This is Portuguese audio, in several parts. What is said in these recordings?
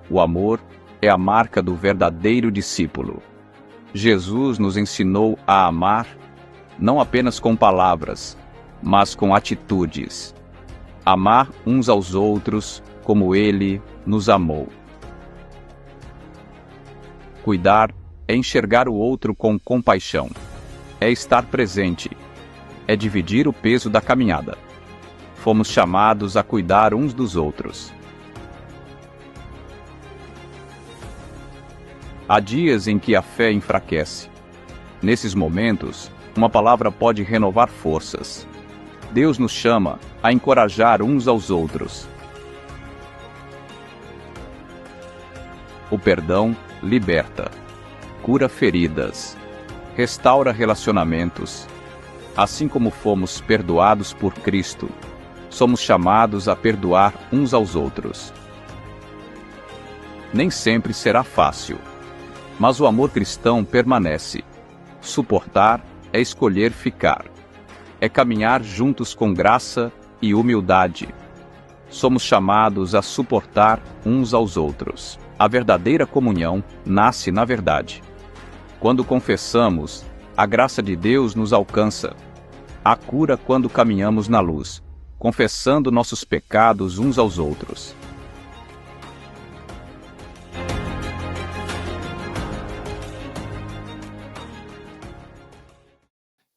O amor é a marca do verdadeiro discípulo. Jesus nos ensinou a amar não apenas com palavras, mas com atitudes. Amar uns aos outros como Ele nos amou. Cuidar é enxergar o outro com compaixão. É estar presente. É dividir o peso da caminhada. Fomos chamados a cuidar uns dos outros. Há dias em que a fé enfraquece. Nesses momentos, uma palavra pode renovar forças. Deus nos chama a encorajar uns aos outros. O perdão liberta, cura feridas, restaura relacionamentos. Assim como fomos perdoados por Cristo, somos chamados a perdoar uns aos outros. Nem sempre será fácil, mas o amor cristão permanece. Suportar é escolher ficar. É caminhar juntos com graça e humildade. Somos chamados a suportar uns aos outros. A verdadeira comunhão nasce na verdade. Quando confessamos, a graça de Deus nos alcança. Há cura quando caminhamos na luz, confessando nossos pecados uns aos outros.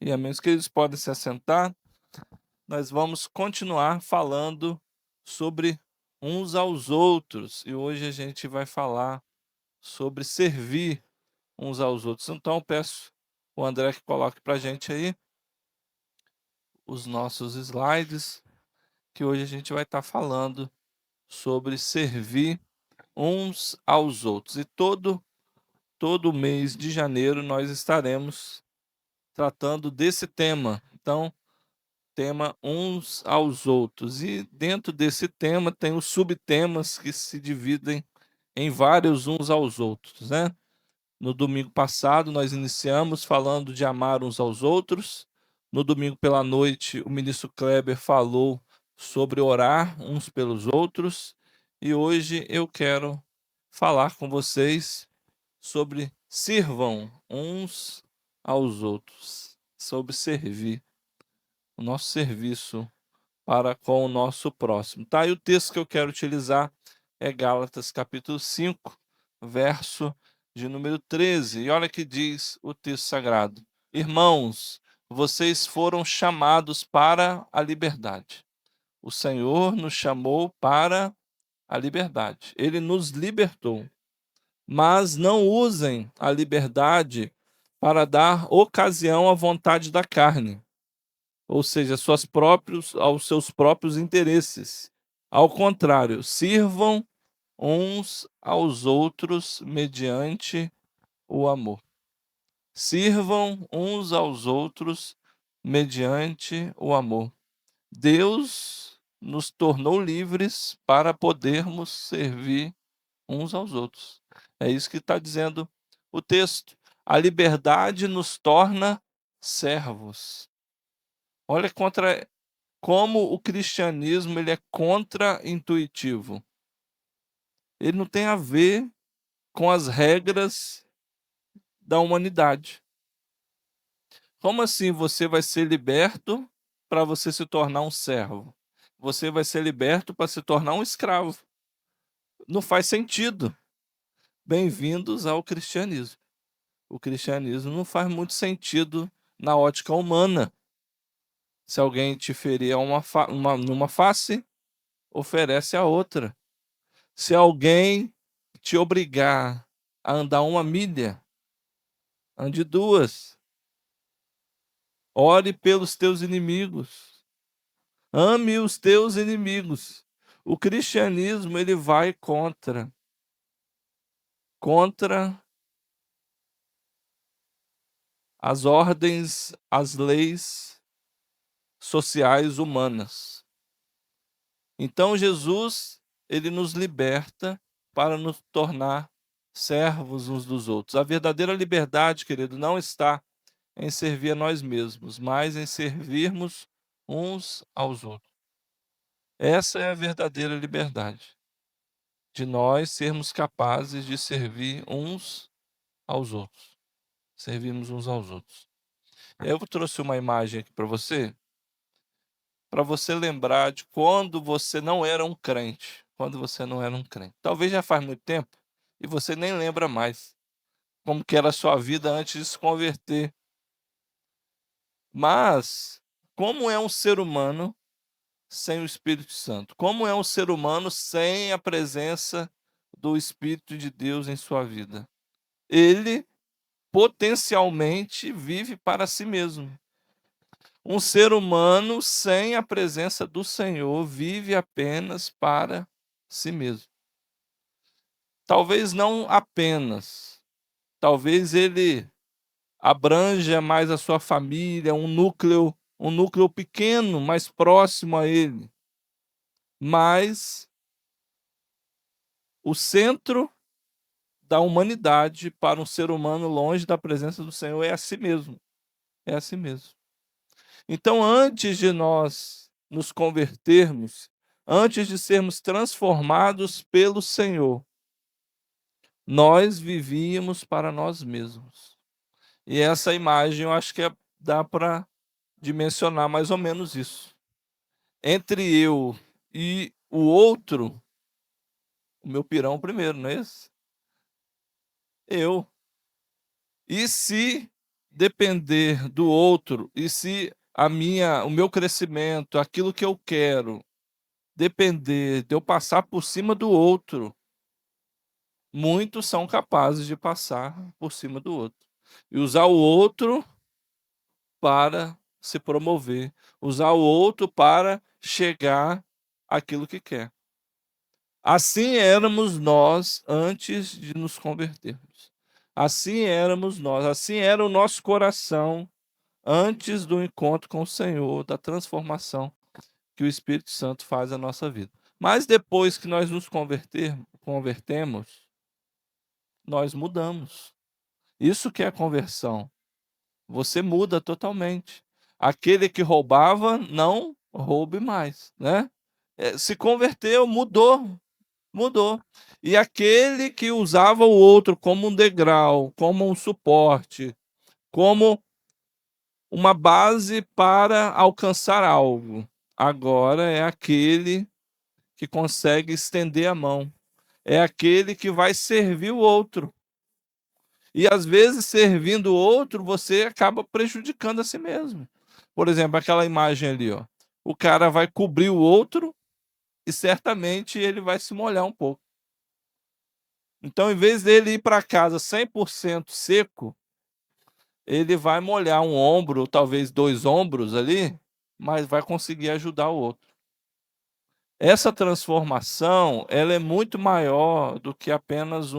E meus queridos, podem se assentar. Nós vamos continuar falando sobre uns aos outros. E hoje a gente vai falar sobre servir uns aos outros. Então, eu peço o André que coloque para a gente aí os nossos slides, que hoje a gente vai estar falando sobre servir uns aos outros. E todo mês de janeiro nós estaremos tratando desse tema. Então, tema uns aos outros. E dentro desse tema tem os subtemas que se dividem em vários uns aos outros, né? No domingo passado nós iniciamos falando de amar uns aos outros. No domingo pela noite o ministro Kleber falou sobre orar uns pelos outros. E hoje eu quero falar com vocês sobre sirvam uns aos outros, sobre servir, o nosso serviço para com o nosso próximo. Tá? E o texto que eu quero utilizar é Gálatas capítulo 5, verso de número 13. E olha que diz o texto sagrado: Irmãos, vocês foram chamados para a liberdade. O Senhor nos chamou para a liberdade. Ele nos libertou. Mas não usem a liberdade para dar ocasião à vontade da carne, ou seja, aos seus próprios interesses. Ao contrário, sirvam uns aos outros mediante o amor. Sirvam uns aos outros mediante o amor. Deus nos tornou livres para podermos servir uns aos outros. É isso que está dizendo o texto. A liberdade nos torna servos. Olha como o cristianismo ele é contra-intuitivo. Ele não tem a ver com as regras da humanidade. Como assim você vai ser liberto para você se tornar um servo? Você vai ser liberto para se tornar um escravo. Não faz sentido. Bem-vindos ao cristianismo. O cristianismo não faz muito sentido na ótica humana. Se alguém te ferir numa face, oferece a outra. Se alguém te obrigar a andar 1 milha, ande 2. Ore pelos teus inimigos. Ame os teus inimigos. O cristianismo ele vai contra as ordens, as leis sociais humanas. Então Jesus, ele nos liberta para nos tornar servos uns dos outros. A verdadeira liberdade, querido, não está em servir a nós mesmos, mas em servirmos uns aos outros. Essa é a verdadeira liberdade. de nós sermos capazes de servir uns aos outros. Servirmos uns aos outros. Eu trouxe uma imagem aqui para você lembrar de quando você não era um crente. Quando você não era um crente. Talvez já faz muito tempo e você nem lembra mais como que era a sua vida antes de se converter. Mas, como é um ser humano sem o Espírito Santo? Como é um ser humano sem a presença do Espírito de Deus em sua vida? Ele potencialmente vive para si mesmo. Um ser humano sem a presença do Senhor vive apenas para si mesmo. Talvez não apenas, talvez ele abranja mais a sua família, um núcleo pequeno, mais próximo a ele. Mas o centro da humanidade para um ser humano longe da presença do Senhor é a si mesmo. É a si mesmo. Então, antes de nós nos convertermos, antes de sermos transformados pelo Senhor, nós vivíamos para nós mesmos. E essa imagem eu acho que dá para dimensionar mais ou menos isso. Entre eu e o outro, o meu pirão primeiro, não é esse? Eu. E se depender do outro, e se o meu crescimento, aquilo que eu quero, depender de eu passar por cima do outro, muitos são capazes de passar por cima do outro. E usar o outro para se promover, usar o outro para chegar àquilo que quer. Assim éramos nós antes de nos convertermos. Assim éramos nós, assim era o nosso coração antes do encontro com o Senhor, da transformação que o Espírito Santo faz na nossa vida. Mas depois que nós nos convertemos, nós mudamos. Isso que é conversão. Você muda totalmente. Aquele que roubava, não roube mais, né? Se converteu, mudou. E aquele que usava o outro como um degrau, como um suporte, como uma base para alcançar algo, agora é aquele que consegue estender a mão, é aquele que vai servir o outro. E às vezes, servindo o outro, você acaba prejudicando a si mesmo. Por exemplo, aquela imagem ali, ó. O cara vai cobrir o outro e certamente ele vai se molhar um pouco. Então, em vez dele ir para casa 100% seco, ele vai molhar um ombro, talvez 2 ombros ali, mas vai conseguir ajudar o outro. Essa transformação, ela é muito maior do que apenas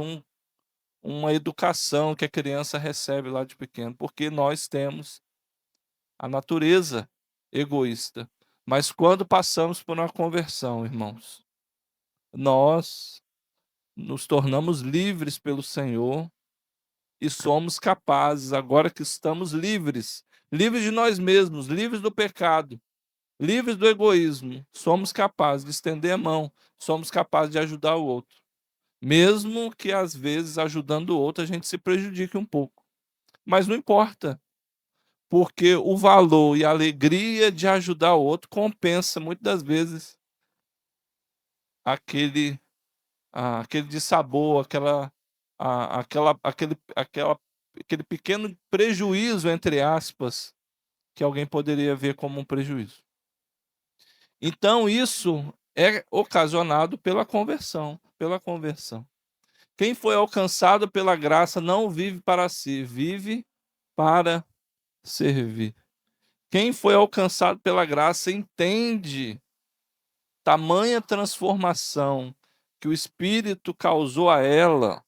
uma educação que a criança recebe lá de pequeno, porque nós temos a natureza egoísta. Mas quando passamos por uma conversão, irmãos, nós nos tornamos livres pelo Senhor e somos capazes, agora que estamos livres, livres de nós mesmos, livres do pecado, livres do egoísmo, somos capazes de estender a mão, somos capazes de ajudar o outro. Mesmo que às vezes ajudando o outro a gente se prejudique um pouco. Mas não importa, porque o valor e a alegria de ajudar o outro compensa muitas das vezes aquele aquele dissabor, aquele pequeno prejuízo, entre aspas, que alguém poderia ver como um prejuízo. Então isso é ocasionado pela conversão, pela conversão. Quem foi alcançado pela graça não vive para si, vive para servir. Quem foi alcançado pela graça entende tamanha transformação que o Espírito causou a ela,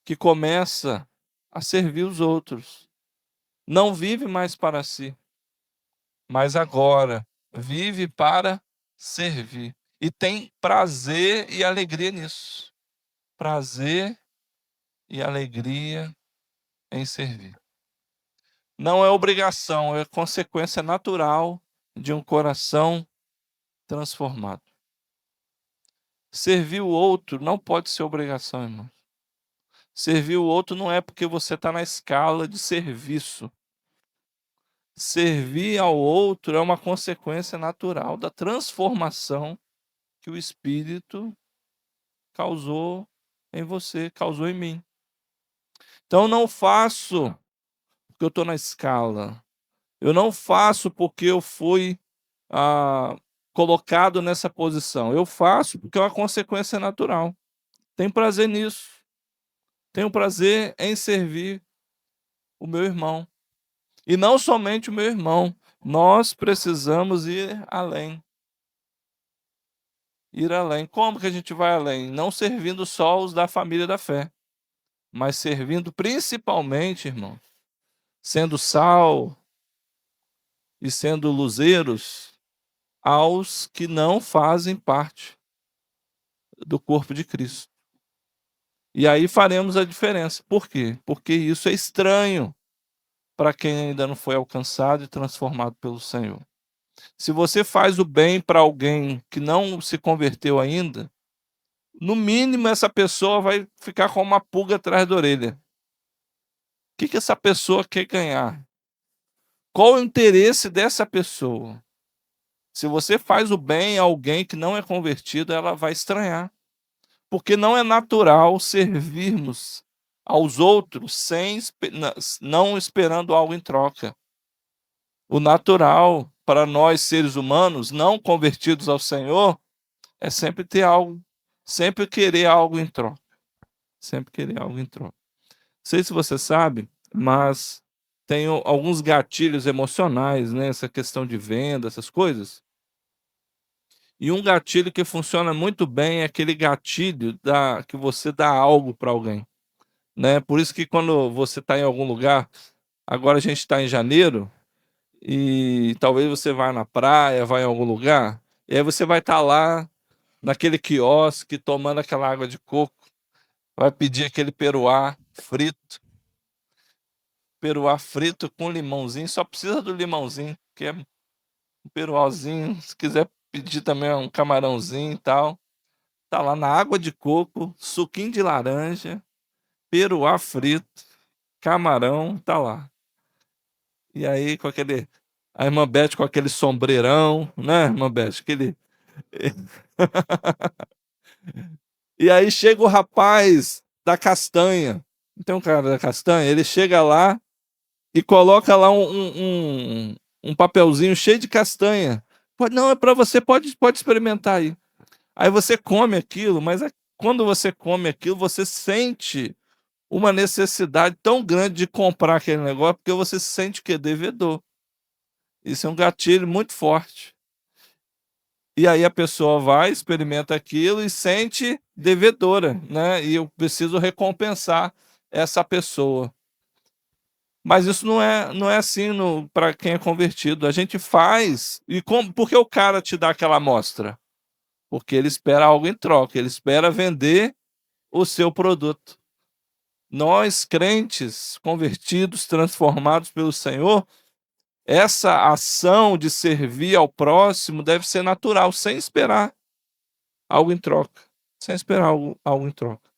que começa a servir os outros. Não vive mais para si, mas agora vive para servir. E tem prazer e alegria nisso. Prazer e alegria em servir. Não é obrigação, é consequência natural de um coração transformado. Servir o outro não pode ser obrigação, irmão. Servir o outro não é porque você está na escala de serviço. Servir ao outro é uma consequência natural da transformação que o Espírito causou em você, causou em mim. Então, eu não faço porque eu estou na escala. Eu não faço porque eu fui colocado nessa posição. Eu faço porque é uma consequência natural. Tenho prazer nisso. Tenho prazer em servir o meu irmão. E não somente o meu irmão. Nós precisamos ir além. Ir além. Como que a gente vai além? Não servindo só os da família da fé, mas servindo principalmente, irmão, sendo sal e sendo luzeiros aos que não fazem parte do corpo de Cristo. E aí faremos a diferença. Por quê? Porque isso é estranho para quem ainda não foi alcançado e transformado pelo Senhor. Se você faz o bem para alguém que não se converteu ainda, no mínimo essa pessoa vai ficar com uma pulga atrás da orelha. O que essa pessoa quer ganhar? Qual o interesse dessa pessoa? Se você faz o bem a alguém que não é convertido, ela vai estranhar. Porque não é natural servirmos aos outros não esperando algo em troca. O natural para nós, seres humanos, não convertidos ao Senhor, é sempre ter algo, sempre querer algo em troca. Sempre querer algo em troca. Não sei se você sabe, mas tem alguns gatilhos emocionais, né? Essa questão de venda, essas coisas. E um gatilho que funciona muito bem é aquele gatilho que você dá algo para alguém, né? Por isso que quando você está em algum lugar, agora a gente está em janeiro, e talvez você vá na praia, vá em algum lugar, e aí você vai estar lá naquele quiosque tomando aquela água de coco, vai pedir aquele peruá frito com limãozinho, só precisa do limãozinho, que é um peruazinho, se quiser pedir também um camarãozinho e tal. Tá lá na água de coco, suquinho de laranja, peruá frito, camarão, tá lá. E aí a irmã Beth com aquele sombreirão, né, irmã Beth? E aí chega o rapaz da castanha. Tem um cara da castanha, ele chega lá e coloca lá um papelzinho cheio de castanha. Não, é para você, pode experimentar aí. Aí você come aquilo, mas quando você come aquilo, você sente uma necessidade tão grande de comprar aquele negócio, porque você se sente que é devedor. Isso é um gatilho muito forte. E aí a pessoa vai, experimenta aquilo e sente devedora, né? E eu preciso recompensar essa pessoa. Mas isso não é assim para quem é convertido. A gente faz. Por que o cara te dá aquela amostra? Porque ele espera algo em troca, ele espera vender o seu produto. Nós, crentes, convertidos, transformados pelo Senhor, essa ação de servir ao próximo deve ser natural, sem esperar algo em troca. Sem esperar algo em troca.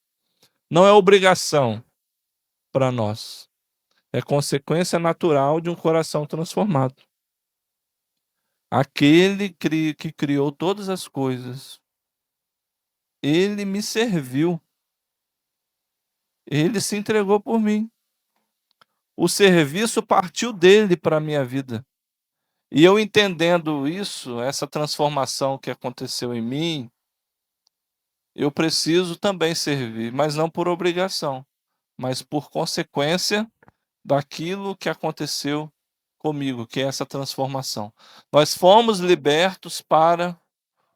Não é obrigação para nós. É consequência natural de um coração transformado. Aquele que criou todas as coisas, ele me serviu. Ele se entregou por mim. O serviço partiu dele para a minha vida. E eu entendendo isso, essa transformação que aconteceu em mim, eu preciso também servir, mas não por obrigação, mas por consequência daquilo que aconteceu comigo, que é essa transformação. Nós fomos libertos para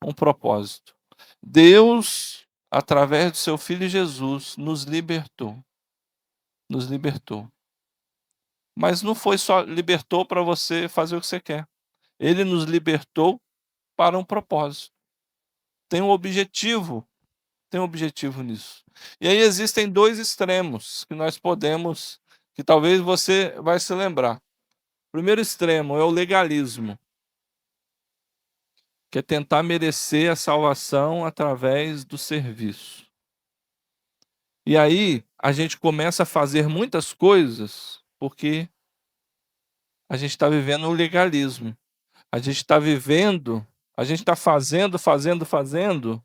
um propósito. Deus, através do seu Filho Jesus, nos libertou. Nos libertou. Mas não foi só libertou para você fazer o que você quer. Ele nos libertou para um propósito. Tem um objetivo nisso. E aí existem dois extremos que nós podemos, que talvez você vai se lembrar. O primeiro extremo é o legalismo. que é tentar merecer a salvação através do serviço. E aí, a gente começa a fazer muitas coisas, porque a gente está vivendo o legalismo. A gente está fazendo,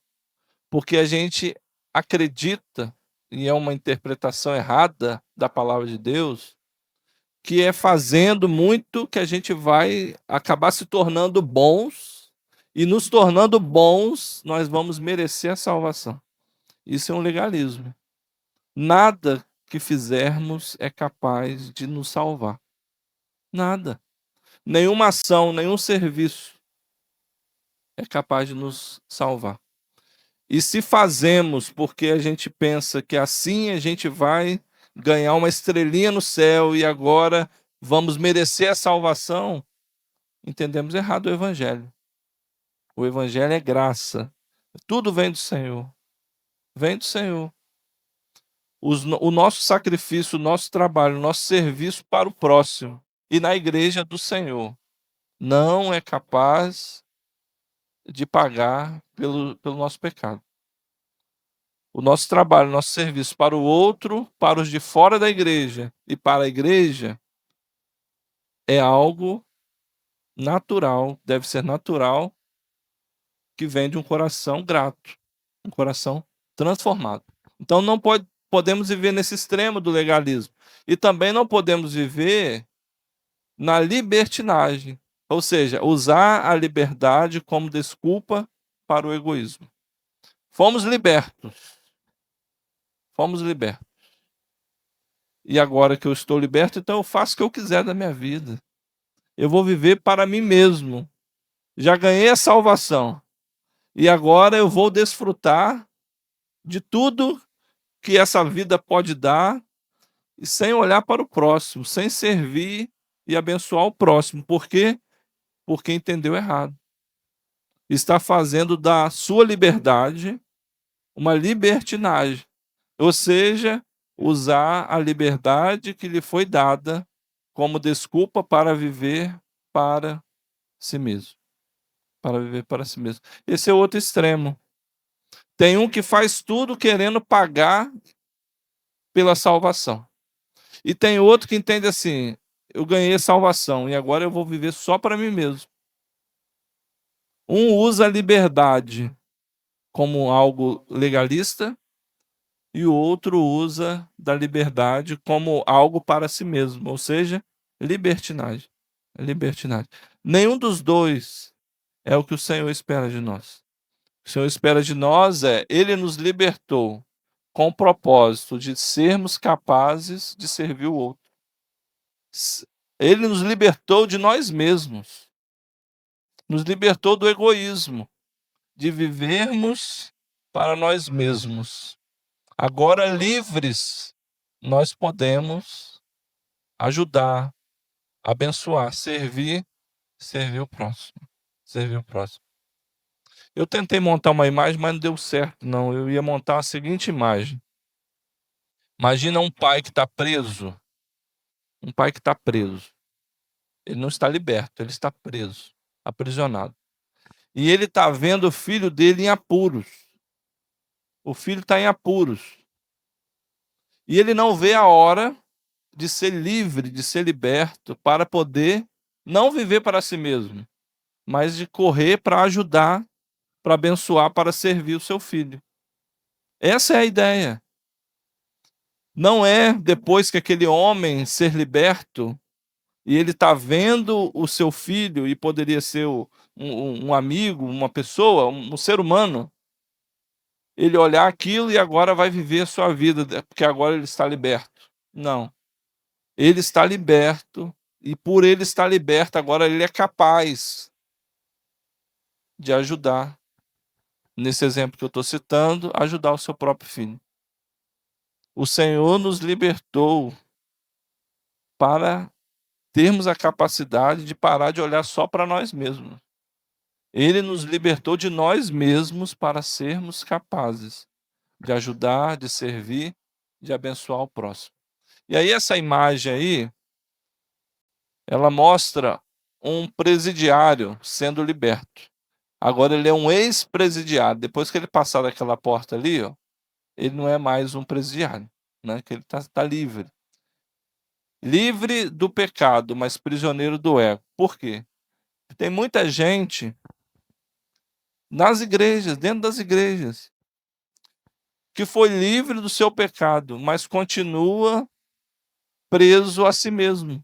porque a gente acredita, e é uma interpretação errada da palavra de Deus, que é fazendo muito que a gente vai acabar se tornando bons, e nos tornando bons, nós vamos merecer a salvação. Isso é um legalismo. Nada que fizermos é capaz de nos salvar. Nada. Nenhuma ação, nenhum serviço é capaz de nos salvar. E se fazemos porque a gente pensa que assim a gente vai ganhar uma estrelinha no céu e agora vamos merecer a salvação, entendemos errado o Evangelho. O Evangelho é graça. Tudo vem do Senhor. Vem do Senhor. O nosso sacrifício, o nosso trabalho, o nosso serviço para o próximo e na igreja do Senhor não é capaz de pagar pelo nosso pecado. O nosso trabalho, o nosso serviço para o outro, para os de fora da igreja e para a igreja é algo natural, deve ser natural, que vem de um coração grato, um coração transformado. Então não podemos viver nesse extremo do legalismo. E também não podemos viver na libertinagem, ou seja, usar a liberdade como desculpa para o egoísmo. Fomos libertos. Fomos libertos. E agora que eu estou liberto, então eu faço o que eu quiser da minha vida. Eu vou viver para mim mesmo. Já ganhei a salvação. E agora eu vou desfrutar de tudo que essa vida pode dar, e sem olhar para o próximo, sem servir e abençoar o próximo. Por quê? Porque entendeu errado. Está fazendo da sua liberdade uma libertinagem. Ou seja, usar a liberdade que lhe foi dada como desculpa para viver para si mesmo. Para viver para si mesmo. Esse é outro extremo. Tem um que faz tudo querendo pagar pela salvação. E tem outro que entende assim: eu ganhei a salvação e agora eu vou viver só para mim mesmo. Um usa a liberdade como algo legalista e o outro usa da liberdade como algo para si mesmo, ou seja, libertinagem. Libertinagem. Nenhum dos dois é o que o Senhor espera de nós. O Senhor espera de nós Ele nos libertou com o propósito de sermos capazes de servir o outro. Ele nos libertou de nós mesmos. Nos libertou do egoísmo, de vivermos para nós mesmos. Agora, livres, nós podemos ajudar, abençoar, servir o próximo. Servir o próximo. Eu tentei montar uma imagem, mas não deu certo, não. Eu ia montar a seguinte imagem. Imagina um pai que está preso. Um pai que está preso. Ele não está liberto, ele está preso, aprisionado. E ele está vendo o filho dele em apuros. O filho está em apuros. E ele não vê a hora de ser livre, de ser liberto, para poder não viver para si mesmo, mas de correr para ajudar, para abençoar, para servir o seu filho. Essa é a ideia. Não é depois que aquele homem ser liberto e ele está vendo o seu filho, e poderia ser um amigo, uma pessoa, um ser humano, ele olhar aquilo e agora vai viver a sua vida, porque agora ele está liberto. Não. Ele está liberto, e por ele estar liberto, agora ele é capaz de ajudar, nesse exemplo que eu estou citando, ajudar o seu próprio filho. O Senhor nos libertou para termos a capacidade de parar de olhar só para nós mesmos. Ele nos libertou de nós mesmos para sermos capazes de ajudar, de servir, de abençoar o próximo. E aí essa imagem aí, ela mostra um presidiário sendo liberto. Agora ele é um ex-presidiário. Depois que ele passar daquela porta ali, ó, ele não é mais um presidiário, né? Que ele tá livre. Livre do pecado, mas prisioneiro do ego. Por quê? Tem muita gente nas igrejas, dentro das igrejas, que foi livre do seu pecado, mas continua preso a si mesmo.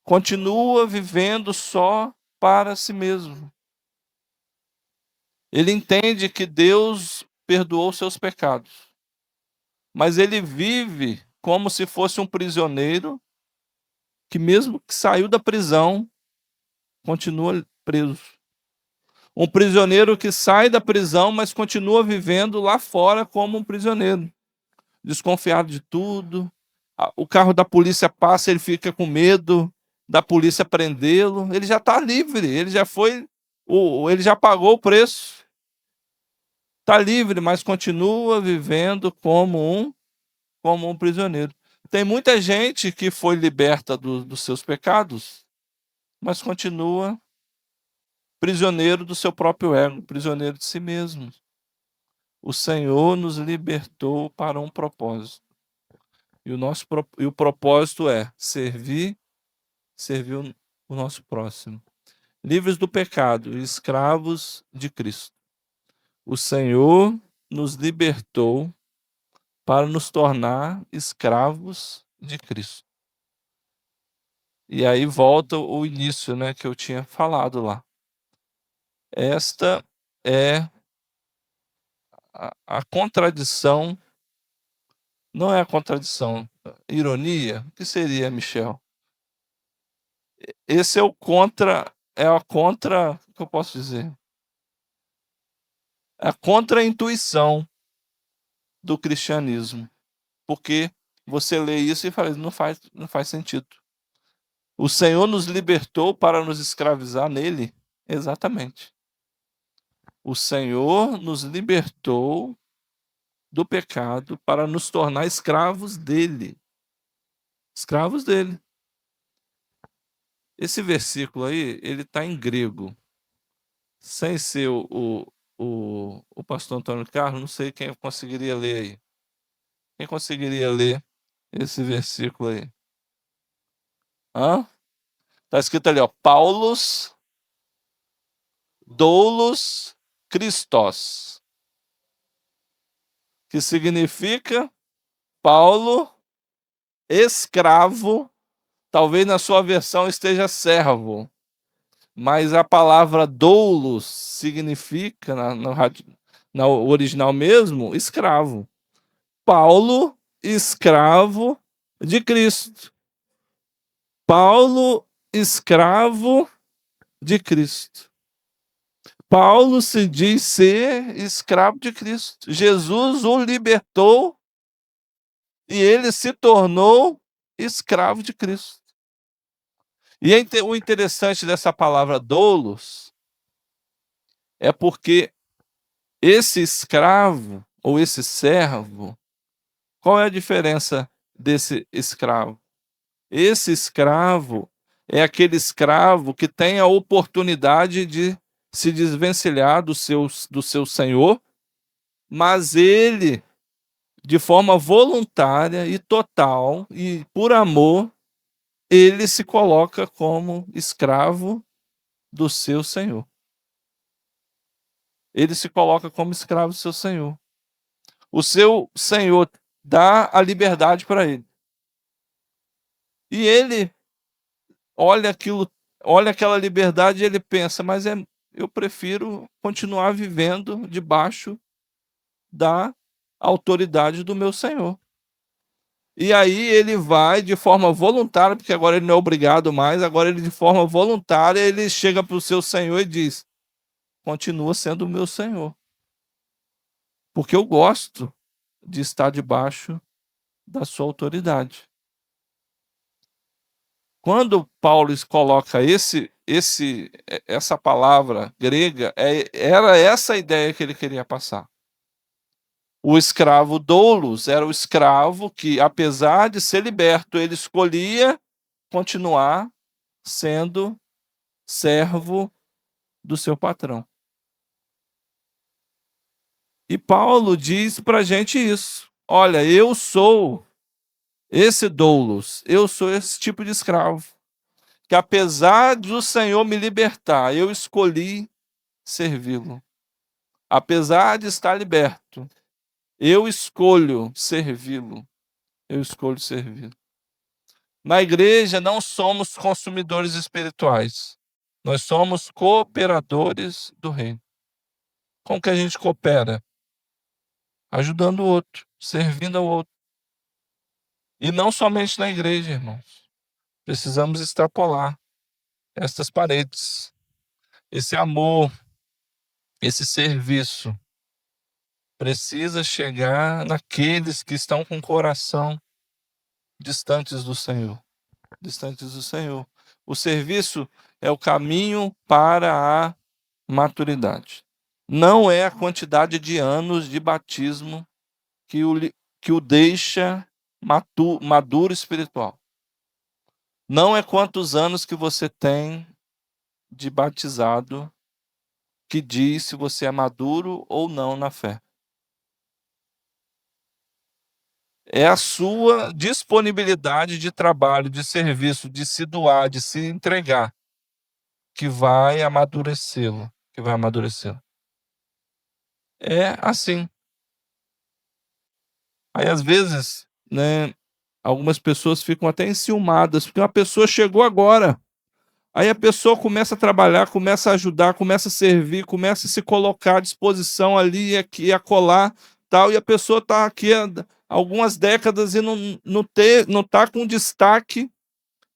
Continua vivendo só para si mesmo. Ele entende que Deus perdoou seus pecados, mas ele vive como se fosse um prisioneiro que, mesmo que saiu da prisão, continua preso. Um prisioneiro que sai da prisão, mas continua vivendo lá fora como um prisioneiro, desconfiado de tudo. O carro da polícia passa, ele fica com medo da polícia prendê-lo. Ele já está livre, ele já foi, ele já pagou o preço. Está livre, mas continua vivendo como um prisioneiro. Tem muita gente que foi liberta dos seus pecados, mas continua prisioneiro do seu próprio ego, prisioneiro de si mesmo. O Senhor nos libertou para um propósito. E o propósito é servir o nosso próximo. Livres do pecado, escravos de Cristo. O Senhor nos libertou para nos tornar escravos de Cristo. E aí volta o início, né, que eu tinha falado lá. Esta é a contradição, não é a contradição, ironia, o que seria, Michel? Esse é o o que eu posso dizer? É a contra-intuição do cristianismo. Porque você lê isso e fala, não faz sentido. O Senhor nos libertou para nos escravizar nele? Exatamente. O Senhor nos libertou do pecado para nos tornar escravos dele. Escravos dele. Esse versículo aí, ele está em grego. Sem ser o pastor Antônio Carlos, não sei quem conseguiria ler aí. Quem conseguiria ler esse versículo aí? Hã? Está escrito ali, ó, Paulus doulos Christos, que significa Paulo, escravo, talvez na sua versão esteja servo, mas a palavra doulos significa, na original mesmo, escravo. Paulo, escravo de Cristo. Paulo, escravo de Cristo. Paulo se diz ser escravo de Cristo. Jesus o libertou e ele se tornou escravo de Cristo. E o interessante dessa palavra doulos é porque esse escravo ou esse servo, qual é a diferença desse escravo? Esse escravo é aquele escravo que tem a oportunidade de se desvencilhar do seu senhor, mas ele, de forma voluntária e total e por amor, ele se coloca como escravo do seu senhor. Ele se coloca como escravo do seu senhor. O seu senhor dá a liberdade para ele. E ele olha aquela liberdade e ele pensa, mas eu prefiro continuar vivendo debaixo da autoridade do meu senhor. E aí ele vai de forma voluntária, porque agora ele não é obrigado mais, agora ele de forma voluntária, ele chega para o seu senhor e diz, continua sendo o meu senhor. Porque eu gosto de estar debaixo da sua autoridade. Quando Paulo coloca essa palavra grega, era essa a ideia que ele queria passar. O escravo doulos era o escravo que, apesar de ser liberto, ele escolhia continuar sendo servo do seu patrão. E Paulo diz para a gente isso. Olha, eu sou esse doulos, eu sou esse tipo de escravo, que apesar do Senhor me libertar, eu escolhi servi-lo. Apesar de estar liberto, eu escolho servi-lo. Eu escolho servi-lo. Na igreja não somos consumidores espirituais. Nós somos cooperadores do reino. Como que a gente coopera? Ajudando o outro, servindo ao outro. E não somente na igreja, irmãos. Precisamos extrapolar estas paredes. Esse amor, esse serviço precisa chegar naqueles que estão com o coração distantes do Senhor. Distantes do Senhor. O serviço é o caminho para a maturidade. Não é a quantidade de anos de batismo que o deixa maduro espiritual. Não é quantos anos que você tem de batizado que diz se você é maduro ou não na fé. É a sua disponibilidade de trabalho, de serviço, de se doar, de se entregar, que vai amadurecê-lo, que vai amadurecê-lo. É assim. Aí, às vezes, né, algumas pessoas ficam até enciumadas, porque uma pessoa chegou agora. Aí a pessoa começa a trabalhar, começa a ajudar, começa a servir, começa a se colocar à disposição ali e aqui, acolá, tal, e a pessoa está aqui há algumas décadas e não está com o destaque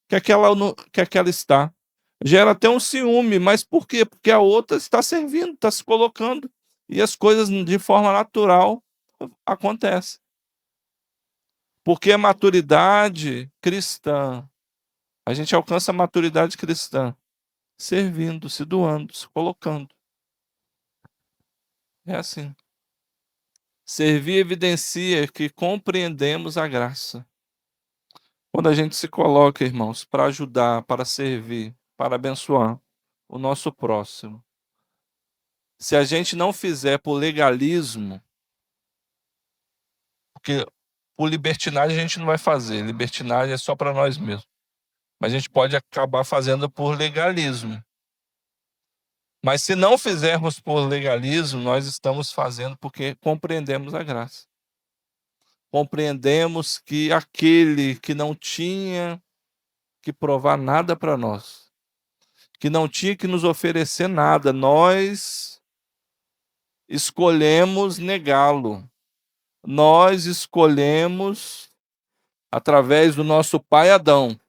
que aquela está. Gera até um ciúme, mas por quê? Porque a outra está servindo, está se colocando, e as coisas de forma natural acontecem. Porque a maturidade cristã, a gente alcança a maturidade cristã servindo, se doando, se colocando. É assim. Servir evidencia que compreendemos a graça. Quando a gente se coloca, irmãos, para ajudar, para servir, para abençoar o nosso próximo. Se a gente não fizer por legalismo, porque por libertinagem a gente não vai fazer, libertinagem é só para nós mesmos. Mas a gente pode acabar fazendo por legalismo. Mas se não fizermos por legalismo, nós estamos fazendo porque compreendemos a graça. Compreendemos que aquele que não tinha que provar nada para nós, que não tinha que nos oferecer nada, nós escolhemos negá-lo. Nós escolhemos, através do nosso pai Adão,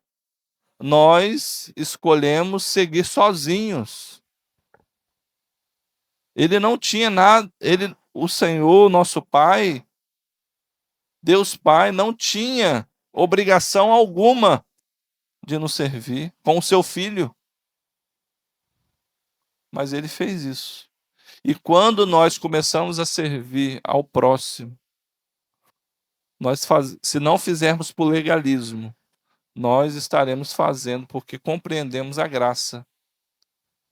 nós escolhemos seguir sozinhos. Ele não tinha nada, o Senhor, nosso Pai, Deus Pai, não tinha obrigação alguma de nos servir com o seu filho. Mas ele fez isso. E quando nós começamos a servir ao próximo, se não fizermos por legalismo, nós estaremos fazendo porque compreendemos a graça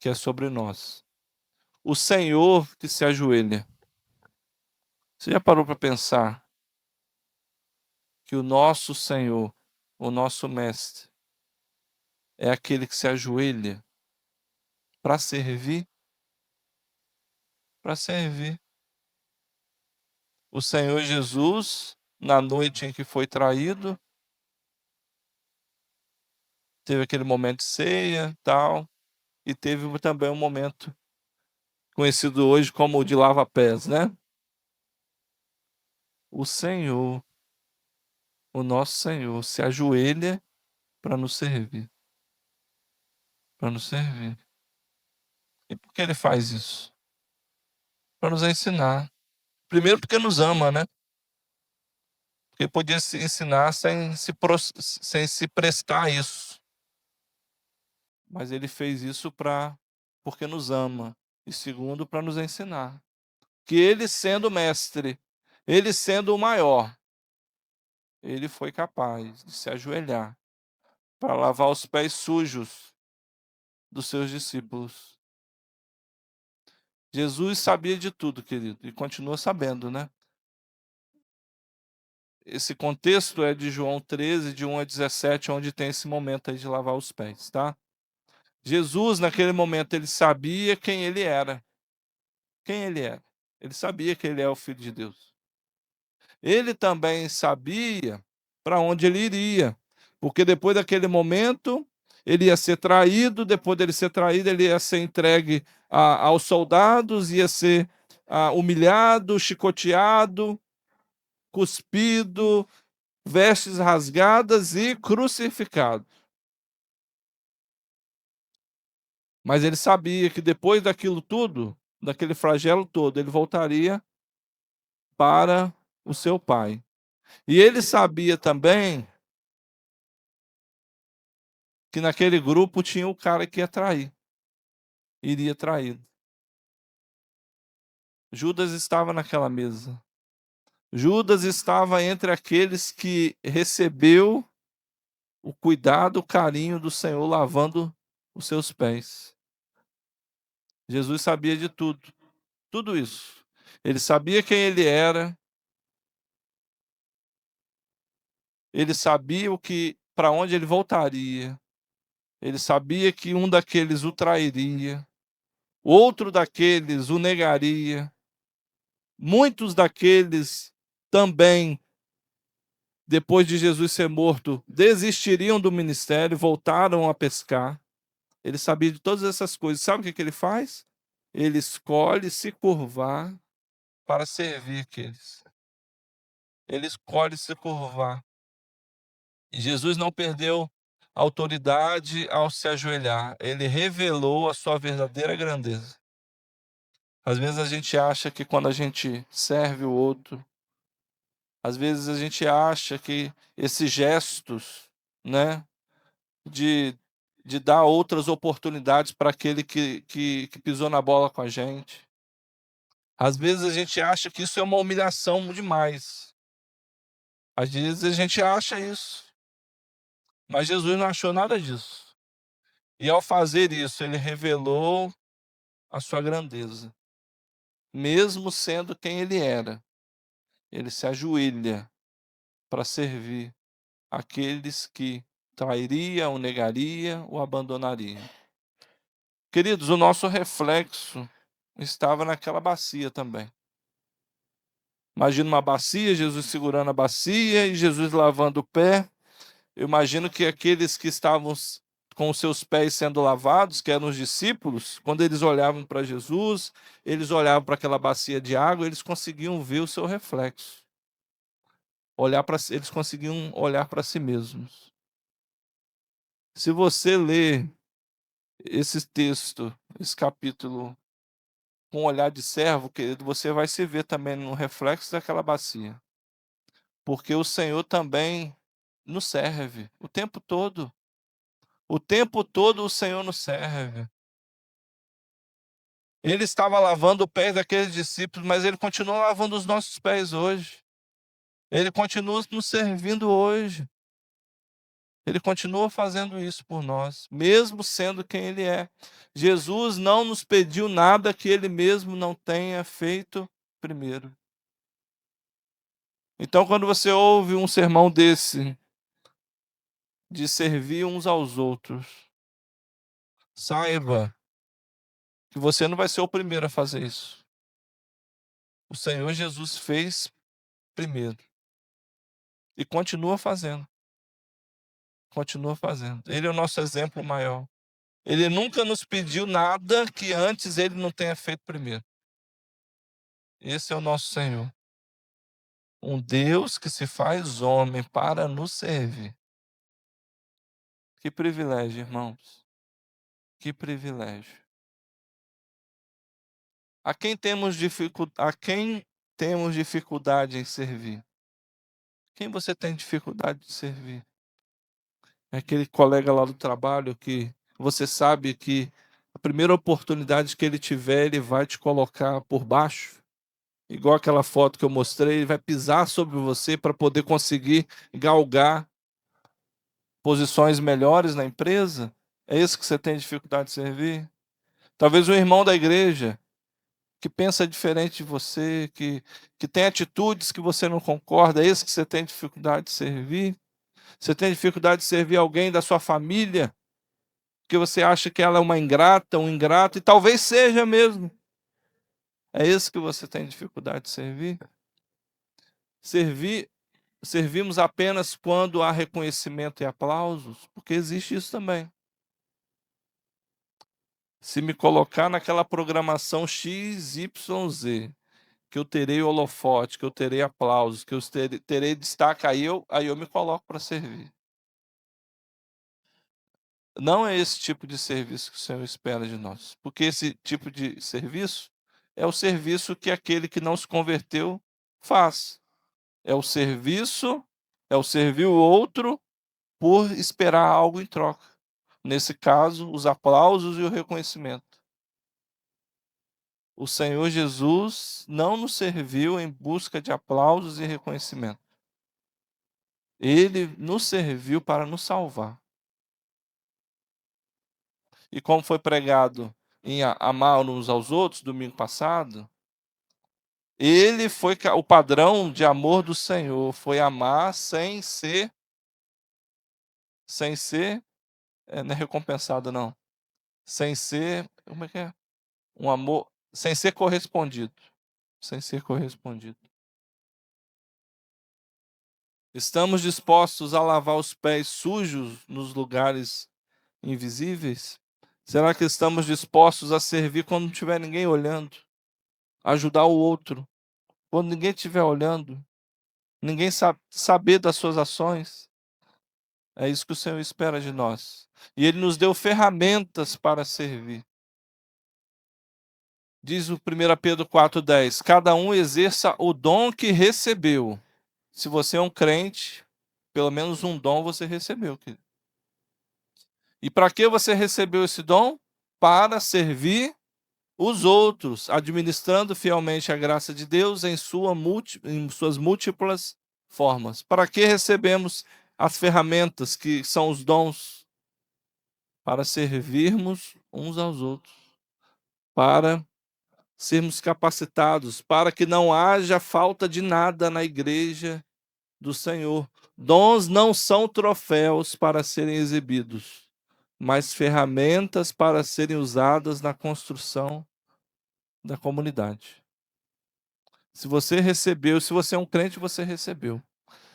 que é sobre nós. O Senhor que se ajoelha. Você já parou para pensar que o nosso Senhor, o nosso Mestre, é aquele que se ajoelha para servir? Para servir. O Senhor Jesus, na noite em que foi traído, teve aquele momento de ceia, tal, e teve também um momento conhecido hoje como o de lava-pés, né? O Senhor, o nosso Senhor, se ajoelha para nos servir, para nos servir. E por que ele faz isso? Para nos ensinar. Primeiro porque nos ama, né? Porque podia se ensinar sem se prestar a isso. Mas ele fez isso porque nos ama. E segundo, para nos ensinar. Que ele sendo mestre, ele sendo o maior, ele foi capaz de se ajoelhar para lavar os pés sujos dos seus discípulos. Jesus sabia de tudo, querido, e continua sabendo, né? Esse contexto é de João 13, de 1 a 17, onde tem esse momento aí de lavar os pés, tá? Jesus, naquele momento, ele sabia quem ele era. Quem ele era. Ele sabia que ele é o Filho de Deus. Ele também sabia para onde ele iria, porque depois daquele momento, ele ia ser traído, depois dele ser traído, ele ia ser entregue aos soldados, ia ser humilhado, chicoteado, cuspido, vestes rasgadas e crucificado. Mas ele sabia que depois daquilo tudo, daquele flagelo todo, ele voltaria para o seu pai. E ele sabia também que naquele grupo tinha o cara que ia trair, iria traí-lo. Judas estava naquela mesa. Judas estava entre aqueles que recebeu o cuidado, o carinho do Senhor lavando os seus pés. Jesus sabia de tudo, tudo isso. Ele sabia quem ele era, ele sabia para onde ele voltaria. Ele sabia que um daqueles o trairia, outro daqueles o negaria. Muitos daqueles também, depois de Jesus ser morto, desistiriam do ministério, voltaram a pescar. Ele sabia de todas essas coisas. Sabe o que ele faz? Ele escolhe se curvar para servir aqueles. Ele escolhe se curvar. E Jesus não perdeu a autoridade ao se ajoelhar. Ele revelou a sua verdadeira grandeza. Às vezes a gente acha que quando a gente serve o outro, às vezes a gente acha que esses gestos, né, de, de dar outras oportunidades para aquele que pisou na bola com a gente. Às vezes a gente acha que isso é uma humilhação demais. Às vezes a gente acha isso. Mas Jesus não achou nada disso. E ao fazer isso, ele revelou a sua grandeza. Mesmo sendo quem ele era, ele se ajoelha para servir aqueles que trairia, o negaria, o abandonaria. Queridos, o nosso reflexo estava naquela bacia também. Imagina uma bacia, Jesus segurando a bacia e Jesus lavando o pé. Eu imagino que aqueles que estavam com os seus pés sendo lavados, que eram os discípulos, quando eles olhavam para Jesus, eles olhavam para aquela bacia de água, eles conseguiam ver o seu reflexo. Eles conseguiam olhar para si mesmos. Se você ler esse texto, esse capítulo, com um olhar de servo, querido, você vai se ver também no reflexo daquela bacia. Porque o Senhor também nos serve o tempo todo. O tempo todo o Senhor nos serve. Ele estava lavando os pés daqueles discípulos, mas ele continua lavando os nossos pés hoje. Ele continua nos servindo hoje. Ele continua fazendo isso por nós, mesmo sendo quem ele é. Jesus não nos pediu nada que ele mesmo não tenha feito primeiro. Então, quando você ouve um sermão desse, de servir uns aos outros, saiba que você não vai ser o primeiro a fazer isso. O Senhor Jesus fez primeiro e continua fazendo. Continua fazendo. Ele é o nosso exemplo maior. Ele nunca nos pediu nada que antes ele não tenha feito primeiro. Esse é o nosso Senhor. Um Deus que se faz homem para nos servir. Que privilégio, irmãos. Que privilégio. A quem temos dificuldade em servir? Quem você tem dificuldade de servir? É aquele colega lá do trabalho que você sabe que a primeira oportunidade que ele tiver, ele vai te colocar por baixo. Igual aquela foto que eu mostrei, ele vai pisar sobre você para poder conseguir galgar posições melhores na empresa. É isso que você tem dificuldade de servir? Talvez um irmão da igreja que pensa diferente de você, que tem atitudes que você não concorda, é esse que você tem dificuldade de servir? Você tem dificuldade de servir alguém da sua família, porque você acha que ela é uma ingrata, um ingrato, e talvez seja mesmo. É esse que você tem dificuldade de servir? Servimos apenas quando há reconhecimento e aplausos, porque existe isso também. Se me colocar naquela programação X, Y, Z, que eu terei holofote, que eu terei aplausos, que eu terei destaque, aí eu me coloco para servir. Não é esse tipo de serviço que o Senhor espera de nós, porque esse tipo de serviço é o serviço que aquele que não se converteu faz. É o serviço, é o servir o outro por esperar algo em troca. Nesse caso, os aplausos e o reconhecimento. O Senhor Jesus não nos serviu em busca de aplausos e reconhecimento. Ele nos serviu para nos salvar. E como foi pregado em amar uns aos outros domingo passado, ele foi o padrão de amor do Senhor, foi amar sem ser, não é recompensado não, sem ser, como é que é? Um amor sem ser correspondido, sem ser correspondido. Estamos dispostos a lavar os pés sujos nos lugares invisíveis? Será que estamos dispostos a servir quando não tiver ninguém olhando? Ajudar o outro quando ninguém estiver olhando? Ninguém saber das suas ações? É isso que o Senhor espera de nós. E Ele nos deu ferramentas para servir. Diz o 1 Pedro 4,10: cada um exerça o dom que recebeu. Se você é um crente, pelo menos um dom você recebeu, querido. E para que você recebeu esse dom? Para servir os outros, administrando fielmente a graça de Deus em suas múltiplas formas. Para que recebemos as ferramentas que são os dons? Para servirmos uns aos outros, para sermos capacitados, para que não haja falta de nada na igreja do Senhor. Dons não são troféus para serem exibidos, mas ferramentas para serem usadas na construção da comunidade. Se você recebeu, se você é um crente, você recebeu.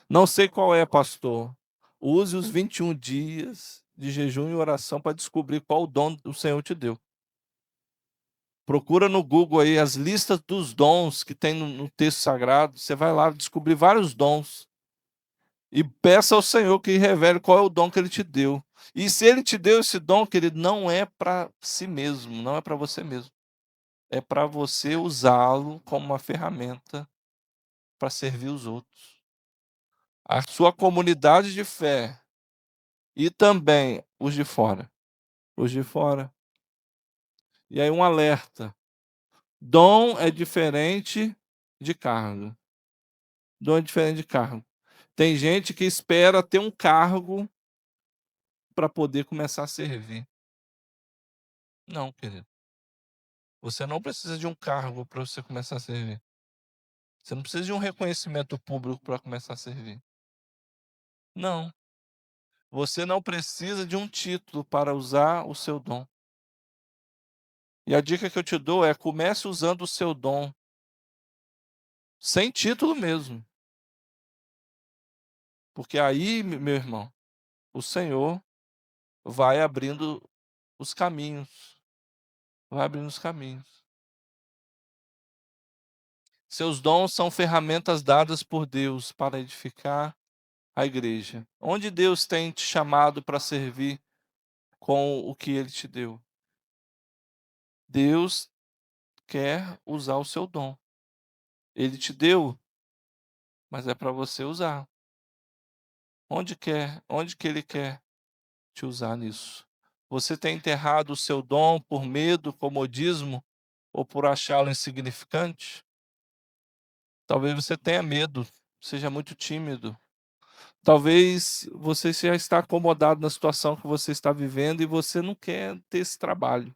Não sei qual é, pastor. Use os 21 dias de jejum e oração para descobrir qual o dom o Senhor te deu. Procura no Google aí as listas dos dons que tem no texto sagrado. Você vai lá descobrir vários dons. E peça ao Senhor que revele qual é o dom que Ele te deu. E se Ele te deu esse dom, querido, não é para si mesmo, não é para você mesmo. É para você usá-lo como uma ferramenta para servir os outros. A sua comunidade de fé e também os de fora. Os de fora. E aí um alerta. Dom é diferente de cargo. Dom é diferente de cargo. Tem gente que espera ter um cargo para poder começar a servir. Não, querido. Você não precisa de um cargo para você começar a servir. Você não precisa de um reconhecimento público para começar a servir. Não. Você não precisa de um título para usar o seu dom. E a dica que eu te dou é: comece usando o seu dom, sem título mesmo. Porque aí, meu irmão, o Senhor vai abrindo os caminhos. Vai abrindo os caminhos. Seus dons são ferramentas dadas por Deus para edificar a igreja. Onde Deus tem te chamado para servir com o que Ele te deu? Deus quer usar o seu dom. Ele te deu, mas é para você usar. Onde que Ele quer te usar nisso? Você tem enterrado o seu dom por medo, comodismo ou por achá-lo insignificante? Talvez você tenha medo, seja muito tímido. Talvez você já está acomodado na situação que você está vivendo e você não quer ter esse trabalho.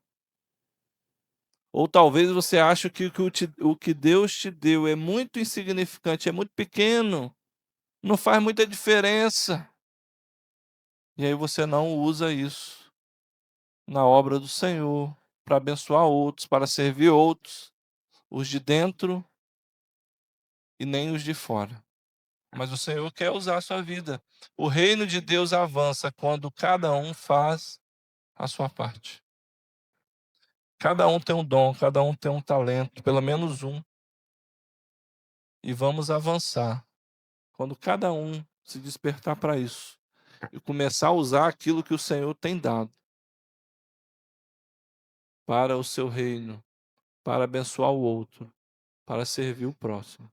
Ou talvez você ache que o que Deus te deu é muito insignificante, é muito pequeno, não faz muita diferença. E aí você não usa isso na obra do Senhor, para abençoar outros, para servir outros, os de dentro e nem os de fora. Mas o Senhor quer usar a sua vida. O reino de Deus avança quando cada um faz a sua parte. Cada um tem um dom, cada um tem um talento, pelo menos um. E vamos avançar quando cada um se despertar para isso e começar a usar aquilo que o Senhor tem dado para o seu reino, para abençoar o outro, para servir o próximo.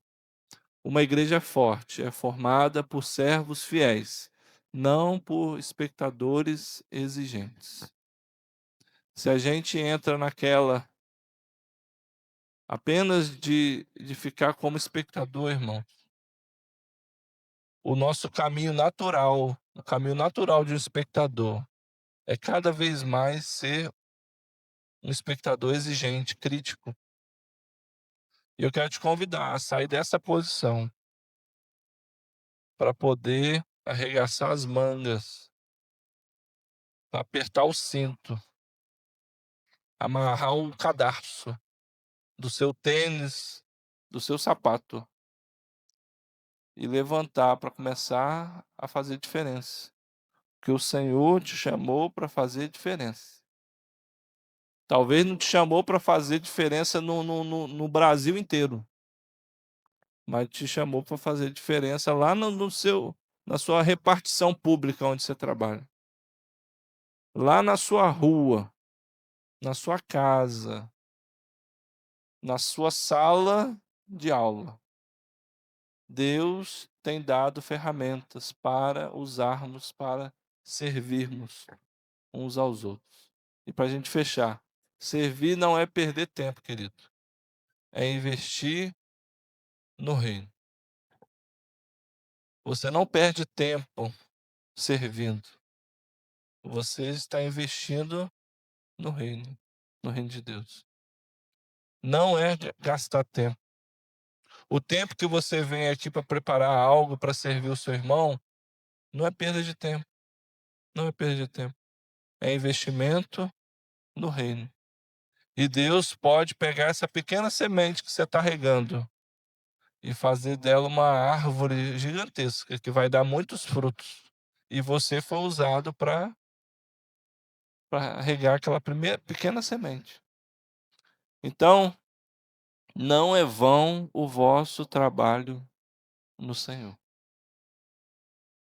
Uma igreja forte é formada por servos fiéis, não por espectadores exigentes. Se a gente entra naquela apenas de ficar como espectador, irmão, o nosso caminho natural, o caminho natural de um espectador, é cada vez mais ser um espectador exigente, crítico. E eu quero te convidar a sair dessa posição para poder arregaçar as mangas, para apertar o cinto, amarrar o cadarço do seu tênis, do seu sapato e levantar para começar a fazer diferença. Porque o Senhor te chamou para fazer diferença. Talvez não te chamou para fazer diferença no Brasil inteiro, mas te chamou para fazer diferença lá na sua repartição pública onde você trabalha. Lá na sua rua, na sua casa, na sua sala de aula. Deus tem dado ferramentas para usarmos, para servirmos uns aos outros. E para a gente fechar, servir não é perder tempo, querido. É investir no reino. Você não perde tempo servindo. Você está investindo no reino de Deus. Não é gastar tempo. O tempo que você vem aqui para preparar algo para servir o seu irmão, não é perda de tempo. Não é perda de tempo. É investimento no reino. E Deus pode pegar essa pequena semente que você está regando e fazer dela uma árvore gigantesca que vai dar muitos frutos. E você foi usado para regar aquela primeira pequena semente. Então, não é vão o vosso trabalho no Senhor.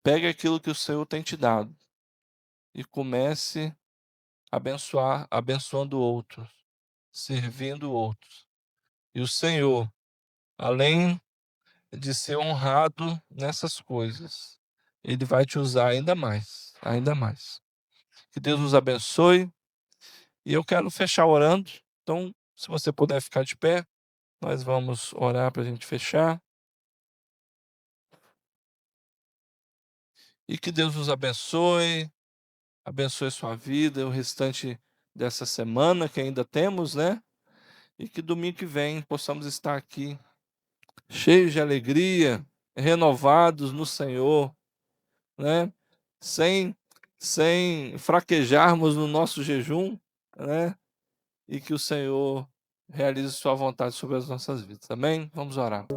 Pegue aquilo que o Senhor tem te dado e comece a abençoar, abençoando outros, servindo outros. E o Senhor, além de ser honrado nessas coisas, Ele vai te usar ainda mais, ainda mais. Que Deus nos abençoe. E eu quero fechar orando. Então, se você puder ficar de pé, nós vamos orar para a gente fechar. E que Deus nos abençoe, abençoe sua vida, o restante dessa semana que ainda temos, né? E que domingo que vem possamos estar aqui cheios de alegria, renovados no Senhor, né? Sem fraquejarmos no nosso jejum, né? E que o Senhor realize sua vontade sobre as nossas vidas. Amém? Vamos orar.